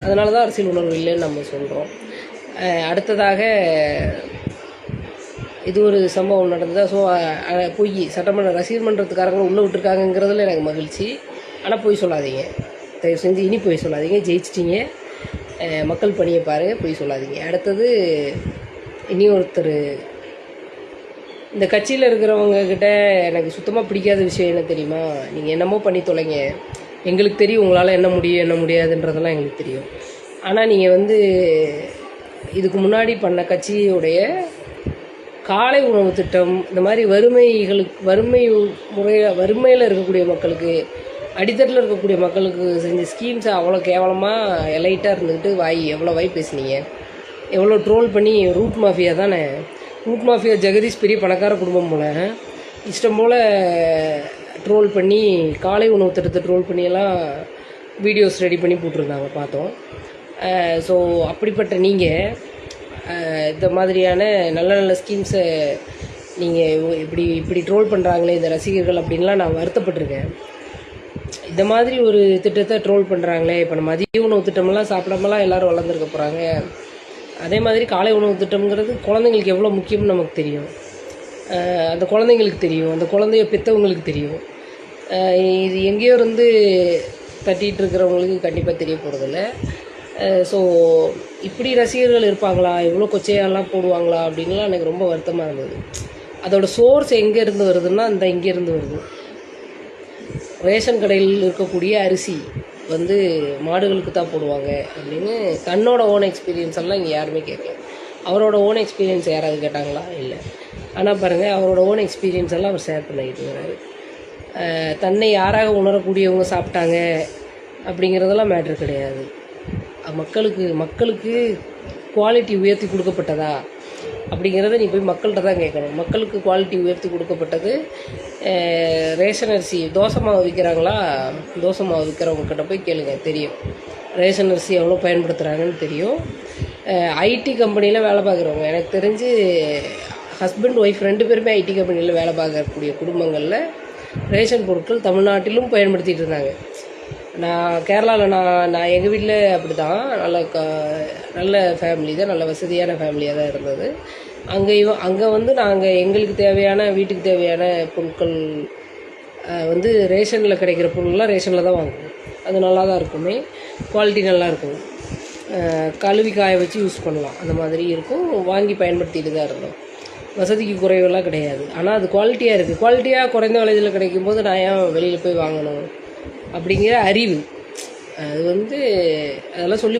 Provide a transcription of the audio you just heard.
அதனால தான் அரசியல் உணர்வு இல்லைன்னு நம்ம சொல்கிறோம். அடுத்ததாக இது ஒரு சம்பவம் நடந்தது. ஸோ பொய் சட்டமன்ற ரசிகர் மன்றத்துக்காரங்க உள்ளே விட்டுருக்காங்கங்கிறதுல எனக்கு மகிழ்ச்சி. ஆனால் பொய் சொல்லாதீங்க, தயவு செஞ்சு இனி பொய் சொல்லாதீங்க. ஜெயிச்சிட்டிங்க, மக்கள் பணியை பாருங்கள், பொய் சொல்லாதீங்க. அடுத்தது இனி ஒருத்தர் இந்த கட்சியில் இருக்கிறவங்கக்கிட்ட எனக்கு சுத்தமாக பிடிக்காத விஷயம் என்ன தெரியுமா? நீங்கள் என்னமோ பண்ணி தொலைங்க, எங்களுக்கு தெரியும் உங்களால் என்ன முடியும் என்ன முடியாதுன்றதெல்லாம் எங்களுக்கு தெரியும். ஆனால் நீங்கள் இதுக்கு முன்னாடி பண்ண கட்சியுடைய காலை உணவு திட்டம், இந்த மாதிரி வறுமையில் இருக்கக்கூடிய மக்களுக்கு, அடித்தட்டில் இருக்கக்கூடிய மக்களுக்கு செஞ்ச ஸ்கீம்ஸை அவ்வளோ கேவலமாக எலைட்டாக இருந்துக்கிட்டு எவ்வளோ வாய் பேசுனீங்க, எவ்வளோ ட்ரோல் பண்ணி. ரூட் மாஃபியா தானே, ரூட் மாஃபியா ஜெகதீஷ் பெரிய பணக்கார குடும்பம் போல், இஷ்டம் போல் ட்ரோல் பண்ணி காலை உணவு திட்டத்தை ட்ரோல் பண்ணியெல்லாம் வீடியோஸ் ரெடி பண்ணி போட்டிருந்தாங்க, பார்த்தோம். ஸோ அப்படிப்பட்ட நீங்கள் இந்த மாதிரியான நல்ல நல்ல ஸ்கீம்ஸை நீங்கள் இப்படி ட்ரோல் பண்ணுறாங்களே இந்த ரசிகர்கள் அப்படின்லாம் நான் வருத்தப்பட்டிருக்கேன். இந்த மாதிரி ஒரு திட்டத்தை ட்ரோல் பண்ணுறாங்களே. இப்போ நம்ம மதிய உணவு திட்டமெல்லாம் சாப்பிடாமலாம் எல்லோரும் வளர்ந்துருக்க போகிறாங்க. அதே மாதிரி காலை உணவு திட்டம்ங்கிறது குழந்தைங்களுக்கு எவ்வளோ முக்கியம்னு நமக்கு தெரியும். அந்த குழந்தைங்களுக்கு தெரியும், அந்த குழந்தைய பெற்றவங்களுக்கு தெரியும். இது எங்கேயோ இருந்து தட்டிகிட்டு இருக்கிறவங்களுக்கு கண்டிப்பாக தெரிய போகிறதில்ல. ஸோ இப்படி ரசிகர்கள் இருப்பாங்களா, இவ்வளோ கொச்சையாலாம் போடுவாங்களா அப்படின்லாம் எனக்கு ரொம்ப வருத்தமாக இருந்தது. அதோட சோர்ஸ் எங்கேருந்து வருதுன்னா இங்கேருந்து வருது. ரேஷன் கடையில் இருக்கக்கூடிய அரிசி மாடுகளுக்கு தான் போடுவாங்க அப்படின்னு தன்னோட ஓன் எக்ஸ்பீரியன்ஸ் எல்லாம் இங்கே யாருமே கேட்கல. அவரோட ஓன் எக்ஸ்பீரியன்ஸ் யாராவது கேட்டாங்களா? இல்லை. ஆனால் பாருங்கள், அவரோட ஓன் எக்ஸ்பீரியன்ஸ் எல்லாம் அவர் ஷேர் பண்ணிக்கிட்டு வர்றாரு. தன்னை யாராக உணரக்கூடியவங்க சாப்பிட்டாங்க அப்படிங்கிறதெல்லாம் மேட்ரு கிடையாது. மக்களுக்கு குவாலிட்டி உயர்த்தி கொடுக்கப்பட்டதா அப்படிங்கிறத நீ போய் மக்கள்கிட்ட தான் கேட்கணும். மக்களுக்கு குவாலிட்டி உயர்த்தி கொடுக்கப்பட்டது ரேஷன் அரிசி. தோசை மாவு விற்கிறாங்களா, தோசை மாவு விற்கிறவங்கக்கிட்ட போய் கேளுங்க, தெரியும் ரேஷன் அரிசி எவ்வளோ பயன்படுத்துகிறாங்கன்னு தெரியும். ஐடி கம்பெனியில் வேலை பார்க்குறவங்க, எனக்கு தெரிஞ்சு ஹஸ்பண்ட் ஒய்ஃப் 2 பேருமே ஐடி கம்பெனியில் வேலை பார்க்கக்கூடிய குடும்பங்களில் ரேஷன் பொருட்கள் தமிழ்நாட்டிலும் பயன்படுத்திகிட்டு இருந்தாங்க. நான் கேரளாவில் நான் எங்கள் வீட்டில் அப்படி தான், நல்ல ஃபேமிலி தான், நல்ல வசதியான ஃபேமிலியாக தான் இருந்தது. அங்கே நாங்கள் எங்களுக்கு தேவையான வீட்டுக்கு தேவையான பொருட்கள் ரேஷனில் கிடைக்கிற பொருள்லாம் ரேஷனில் தான் வாங்குவோம். அது நல்லா தான் இருக்குமே, குவாலிட்டி நல்லாயிருக்கும், கழுவி காய வச்சு யூஸ் பண்ணலாம், அந்த மாதிரி இருக்கும். வாங்கி பயன்படுத்திட்டு தான் இருந்தோம். வசதிக்கு குறைவெல்லாம் கிடையாது. ஆனால் அது குவாலிட்டியாக இருக்குது. குவாலிட்டியாக குறைந்த விலையில் கிடைக்கும்போது நான் ஏன் வெளியில் போய் வாங்கணும் அப்படிங்கிற அறிவு அது அதெல்லாம் சொல்லி